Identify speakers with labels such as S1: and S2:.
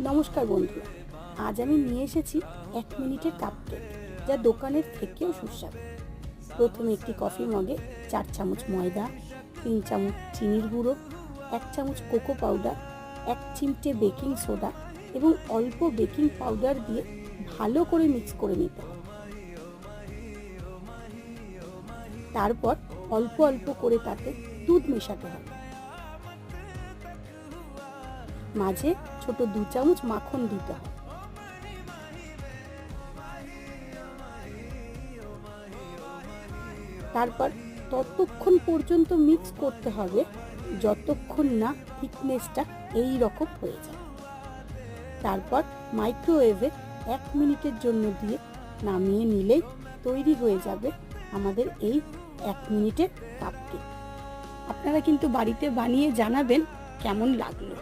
S1: নমস্কার বন্ধুরা, আজ আমি নিয়ে এসেছি 1 মিনিটের কাপকেক, যা দোকানের থেকেও সুস্বাদু। প্রথমে একটি কফি মগে 4 চামচ ময়দা, 3 চামচ চিনির গুঁড়ো, 1 চামচ কোকো পাউডার, 1 চিমটে বেকিং সোডা এবং অল্প বেকিং পাউডার দিয়ে ভালো করে মিক্স করে নিতে হবে। তারপর অল্প অল্প করে তাতে দুধ মেশাতে হবে। মাঝে ছোট 2 চামচ মাখন দিতে হবে। তারপর ততক্ষণ পর্যন্ত মিক্স করতে হবে যতক্ষণ না থিকনেসটা এই রকম হয়ে যায়। তারপর মাইক্রোওয়েভে 1 মিনিটের জন্য দিয়ে নামিয়ে নিলেই তৈরি হয়ে যাবে আমাদের এই 1 মিনিটের কাপকেক। আপনারা কিন্তু বাড়িতে বানিয়ে জানাবেন কেমন লাগলো।